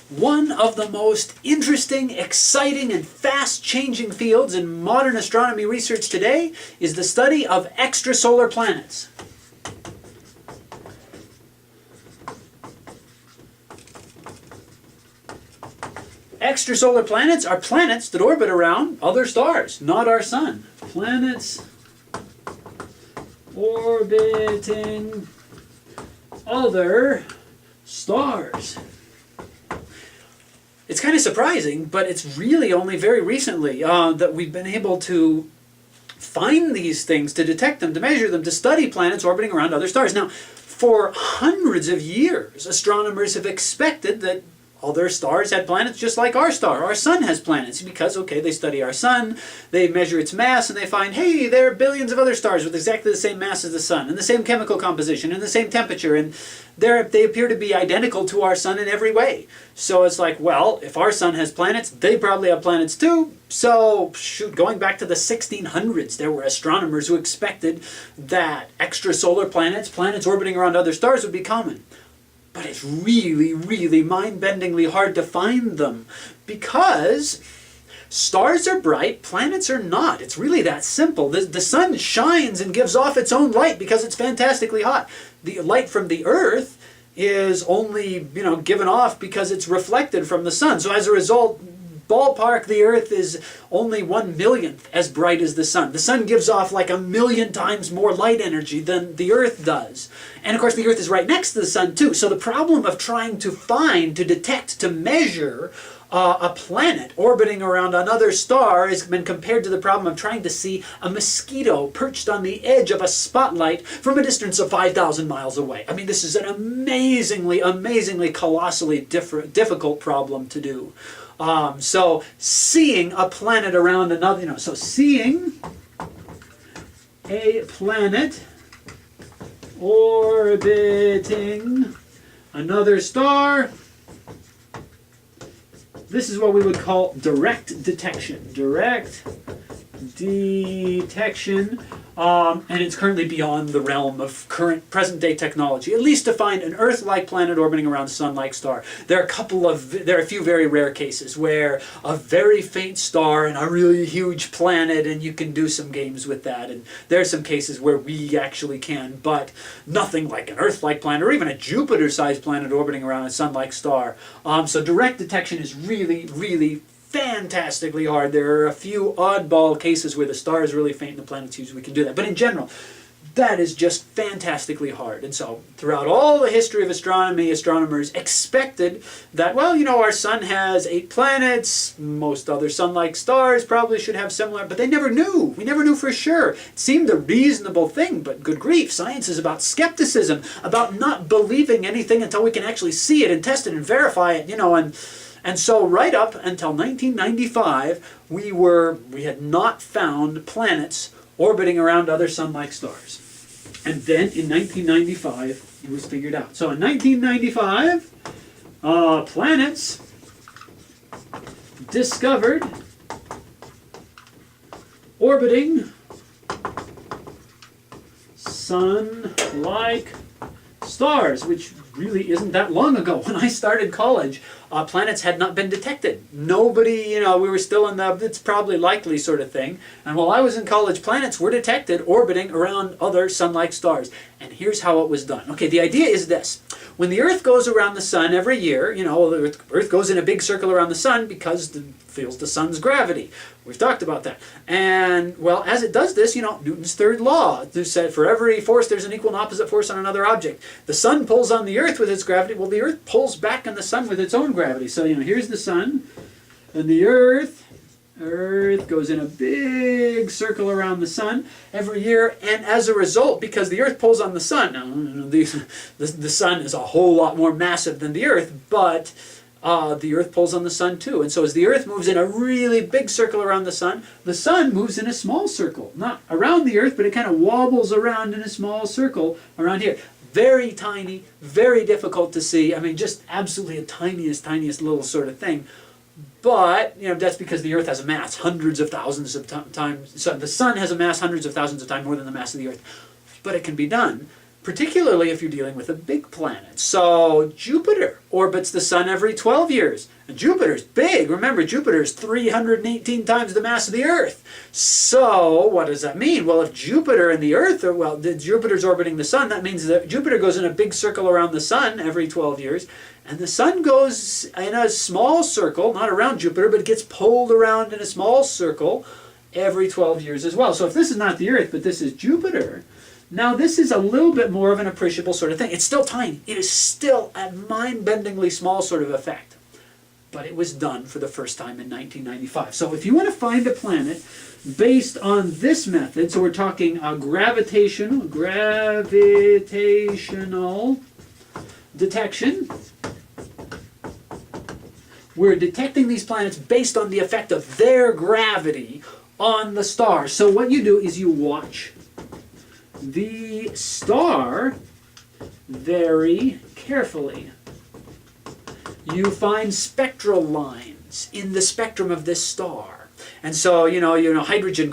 One of the most interesting, exciting, and fast-changing fields in modern astronomy research today is the study of extrasolar planets. Extrasolar planets are planets that orbit around other stars, not our sun. Planets orbiting other stars. It's kind of surprising, but it's really only very recently that we've been able to find these things, to detect them, to measure them, to study planets orbiting around other stars. Now, for hundreds of years, astronomers have expected that other stars had planets just like our star. Our sun has planets because, okay, they study our sun, they measure its mass, and they find, hey, there are billions of other stars with exactly the same mass as the sun, and the same chemical composition, and the same temperature, and they appear to be identical to our sun in every way. So it's like, well, if our sun has planets, they probably have planets too. So, shoot, going back to the 1600s, there were astronomers who expected that extrasolar planets, planets orbiting around other stars, would be common. But it's really, really mind-bendingly hard to find them because stars are bright, planets are not. It's really that simple. The sun shines and gives off its own light because it's fantastically hot. The light from the Earth is only, given off because it's reflected from the sun. So as a result, ballpark, the Earth is only 1/1,000,000th as bright as the sun. The sun gives off like 1,000,000 times more light energy than the Earth does. And of course the Earth is right next to the sun too. So the problem of trying to find, to detect, to measure a planet orbiting around another star has been compared to the problem of trying to see a mosquito perched on the edge of a spotlight from a distance of 5,000 miles away. I mean, this is an amazingly, amazingly, colossally difficult problem to do. So seeing a planet around another, so seeing a planet orbiting another star, this is what we would call direct detection. Direct detection. And it's currently beyond the realm of present-day technology, at least to find an Earth-like planet orbiting around a Sun-like star. There are a few very rare cases where a very faint star and a really huge planet, and you can do some games with that. And there are some cases where we actually can, but nothing like an Earth-like planet or even a Jupiter-sized planet orbiting around a Sun-like star. So direct detection is really, really fantastically hard. There are a few oddball cases where the star is really faint and the planet's huge. We can do that. But in general, that is just fantastically hard. And so throughout all the history of astronomy, astronomers expected that, well, our sun has 8 planets. Most other sun-like stars probably should have similar, but they never knew. We never knew for sure. It seemed a reasonable thing, but good grief, science is about skepticism, about not believing anything until we can actually see it and test it and verify it, And so right up until 1995, we had not found planets orbiting around other sun-like stars. And then in 1995, it was figured out. So in 1995, planets discovered orbiting sun-like stars, which really isn't that long ago. When I started college, planets had not been detected. Nobody, we were still in the it's probably likely sort of thing. And while I was in college, planets were detected orbiting around other sun-like stars. And here's how it was done. Okay, the idea is this. When the Earth goes around the sun every year, the Earth goes in a big circle around the sun because it feels the sun's gravity. We've talked about that. And, well, as it does this, Newton's third law said for every force there's an equal and opposite force on another object. The sun pulls on the Earth with its gravity. Well, the Earth pulls back on the sun with its own gravity. So, here's the sun, and the Earth goes in a big circle around the sun every year, and as a result, because the Earth pulls on the sun, now, the sun is a whole lot more massive than the Earth, but the Earth pulls on the sun too. And so as the Earth moves in a really big circle around the sun moves in a small circle, not around the Earth, but it kind of wobbles around in a small circle around here. Very tiny, very difficult to see. I mean, just absolutely the tiniest little sort of thing. But, that's because the Earth has a mass hundreds of thousands of times. So the sun has a mass hundreds of thousands of times more than the mass of the Earth. But it can be done. particularly if you're dealing with a big planet. So Jupiter orbits the sun every 12 years. And Jupiter's big. Remember, Jupiter's 318 times the mass of the Earth. So what does that mean? Well, if Jupiter and the Earth are, well, Jupiter's orbiting the sun, that means that Jupiter goes in a big circle around the sun every 12 years. And the sun goes in a small circle, not around Jupiter, but it gets pulled around in a small circle every 12 years as well. So if this is not the Earth, but this is Jupiter, now this is a little bit more of an appreciable sort of thing. It's still tiny. It is still a mind-bendingly small sort of effect. But it was done for the first time in 1995. So if you want to find a planet based on this method, so we're talking gravitational detection. We're detecting these planets based on the effect of their gravity on the star. So what you do is you watch the star very carefully. You find spectral lines in the spectrum of this star. And so, hydrogen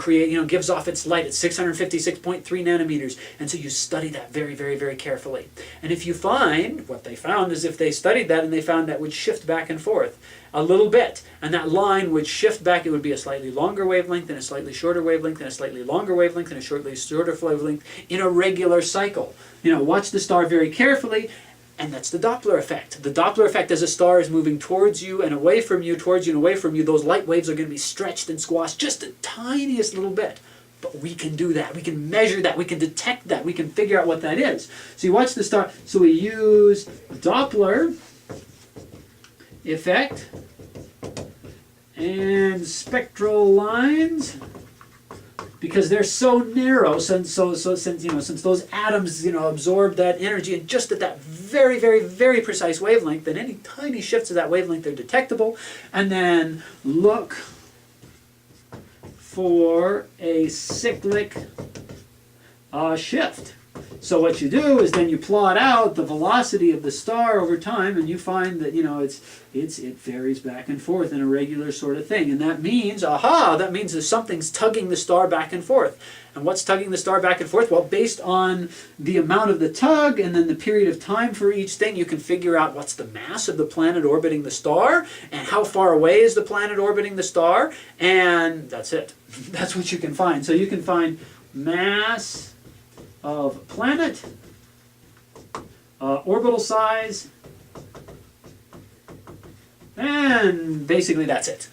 gives off its light at 656.3 nanometers. And so you study that very, very, very carefully. And if you find, what they found is if they studied that and they found that would shift back and forth a little bit, and that line would shift back, it would be a slightly longer wavelength and a slightly shorter wavelength and a slightly longer wavelength and a slightly shorter wavelength in a regular cycle. Watch the star very carefully. And that's the Doppler effect. The Doppler effect, as a star is moving towards you and away from you, towards you and away from you, those light waves are going to be stretched and squashed just the tiniest little bit. But we can do that. We can measure that. We can detect that. We can figure out what that is. So you watch the star. So we use Doppler effect and spectral lines, because they're so narrow, since those atoms absorb that energy and just at that very, very, very precise wavelength, then any tiny shifts of that wavelength are detectable. And then look for a cyclic shift. So what you do is then you plot out the velocity of the star over time, and you find that it varies back and forth in a regular sort of thing. And that means, that means that something's tugging the star back and forth. And what's tugging the star back and forth? Well, based on the amount of the tug and then the period of time for each thing, you can figure out what's the mass of the planet orbiting the star and how far away is the planet orbiting the star, and that's it. That's what you can find. So you can find mass of planet, orbital size, and basically that's it.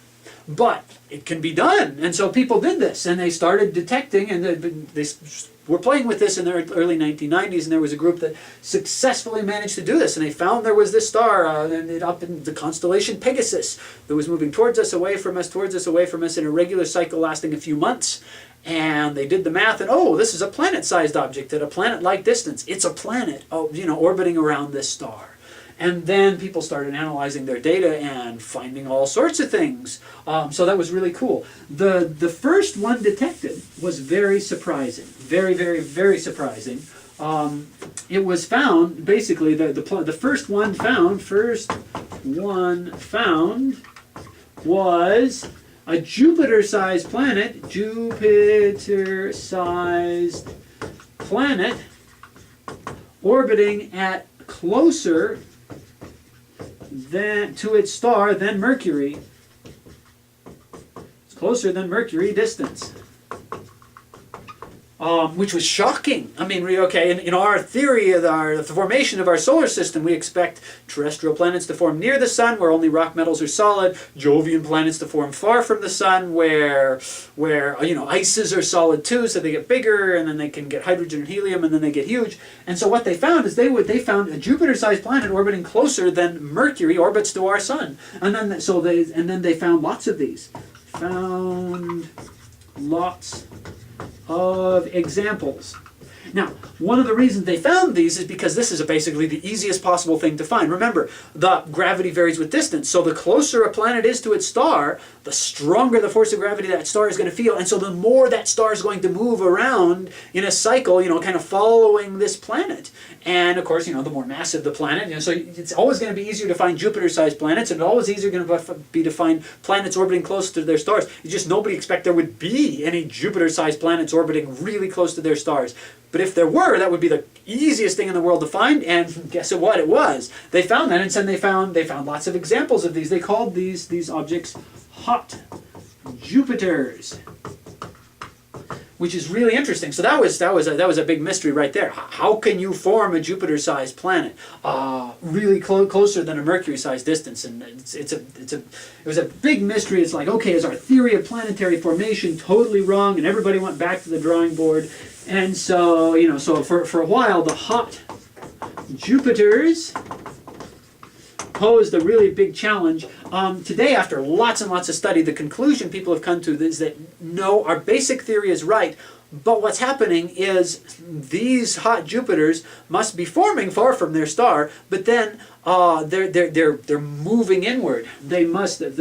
But it can be done, and so people did this, and they started detecting, and they were playing with this in the early 1990s, and there was a group that successfully managed to do this, and they found there was this star up in the constellation Pegasus that was moving towards us, away from us, towards us, away from us in a regular cycle lasting a few months. And they did the math, and this is a planet-sized object at a planet-like distance. It's a planet, orbiting around this star. And then people started analyzing their data and finding all sorts of things. So that was really cool. The first one detected was very surprising, very, very, very surprising. It was found, basically, the first one found was a Jupiter-sized planet, orbiting at closer to its star than Mercury. It's closer than Mercury distance. Which was shocking. I mean, in our theory of the formation of our solar system, we expect terrestrial planets to form near the sun, where only rock metals are solid, Jovian planets to form far from the sun, where ices are solid too, so they get bigger, and then they can get hydrogen and helium, and then they get huge. And so what they found is they found a Jupiter-sized planet orbiting closer than Mercury orbits to our sun, and then they found lots of these. Found lots of examples. Now, one of the reasons they found these is because this is basically the easiest possible thing to find. Remember, the gravity varies with distance, so the closer a planet is to its star, the stronger the force of gravity that star is going to feel, and so the more that star is going to move around in a cycle, kind of following this planet. And of course, the more massive the planet, so it's always going to be easier to find Jupiter-sized planets, and it's always easier going to be to find planets orbiting close to their stars. It's just nobody expect there would be any Jupiter-sized planets orbiting really close to their stars. But if there were, that would be the easiest thing in the world to find, and guess what it was? They found that, and then they found lots of examples of these. They called these objects hot Jupiters, which is really interesting. So that was a big mystery right there. How can you form a Jupiter-sized planet really closer than a Mercury-sized distance? And it was a big mystery. It's like, okay, is our theory of planetary formation totally wrong? And everybody went back to the drawing board. And so, so for a while, the hot Jupiters posed a really big challenge. Today, after lots and lots of study, the conclusion people have come to is that no, our basic theory is right, but what's happening is these hot Jupiters must be forming far from their star, but then they're moving inward. They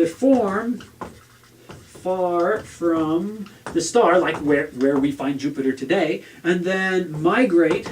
form far from the star, like where we find Jupiter today, and then migrate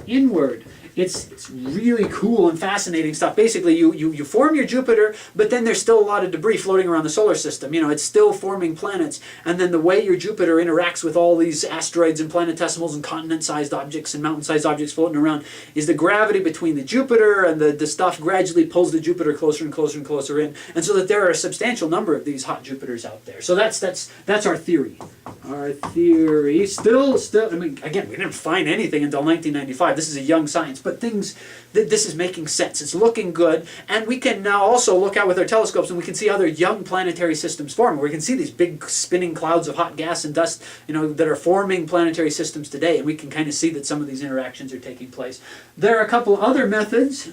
inward. It's really cool and fascinating stuff. Basically, you form your Jupiter, but then there's still a lot of debris floating around the solar system. It's still forming planets. And then the way your Jupiter interacts with all these asteroids and planetesimals and continent-sized objects and mountain-sized objects floating around is the gravity between the Jupiter and the stuff gradually pulls the Jupiter closer and closer and closer in. And so that there are a substantial number of these hot Jupiters out there. So that's our theory. Our theory still, I mean, again, we didn't find anything until 1995. This is a young science, but this is making sense. It's looking good, and we can now also look out with our telescopes and we can see other young planetary systems form. We can see these big spinning clouds of hot gas and dust, that are forming planetary systems today, and we can kind of see that some of these interactions are taking place. There are a couple other methods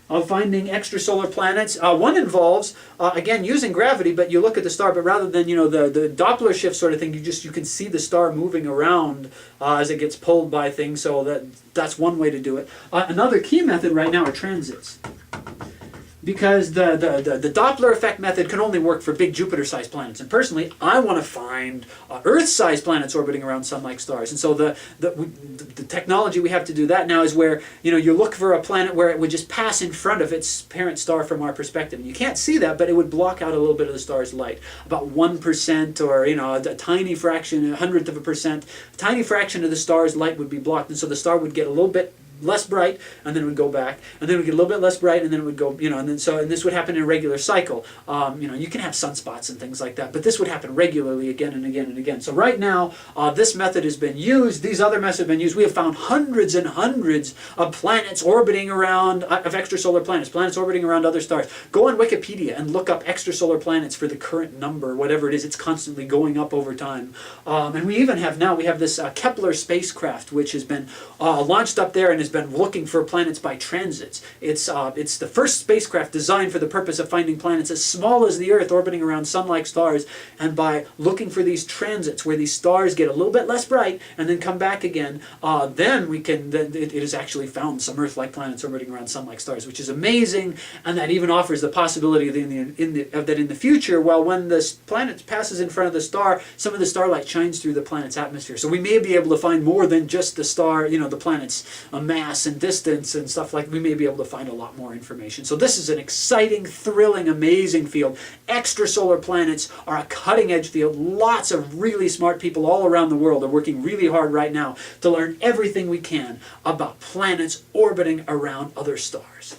of finding extrasolar planets. One involves, again, using gravity, but you look at the star, but rather than, the Doppler shift sort of thing, you can see the star moving around as it gets pulled by things, so that's one way to do it. Another key method right now are transits. Because the Doppler effect method can only work for big Jupiter-sized planets. And personally, I want to find Earth-sized planets orbiting around sun-like stars. And so the technology we have to do that now is where, you look for a planet where it would just pass in front of its parent star from our perspective. And you can't see that, but it would block out a little bit of the star's light. About 1% or, a tiny fraction, 1/100 of a percent, a tiny fraction of the star's light would be blocked. And so the star would get a little bit less bright, and then it would go back, and then it would get a little bit less bright, and then it would go, and this would happen in a regular cycle. You can have sunspots and things like that, but this would happen regularly again and again and again. So right now, this method has been used. These other methods have been used. We have found hundreds and hundreds of planets orbiting around, of extrasolar planets orbiting around other stars. Go on Wikipedia and look up extrasolar planets for the current number, whatever it is. It's constantly going up over time. And we even have now, we have this Kepler spacecraft, which has been launched up there and has been looking for planets by transits. It's the first spacecraft designed for the purpose of finding planets as small as the Earth orbiting around sun-like stars, and by looking for these transits where these stars get a little bit less bright and then come back again, then it has actually found some Earth-like planets orbiting around sun-like stars, which is amazing, and that even offers the possibility that in the future, when the planet passes in front of the star, some of the starlight shines through the planet's atmosphere. So we may be able to find more than just the star, the planet's mass and distance and stuff like. We may be able to find a lot more information. So this is an exciting, thrilling, amazing field. Extrasolar planets are a cutting-edge field. Lots of really smart people all around the world are working really hard right now to learn everything we can about planets orbiting around other stars.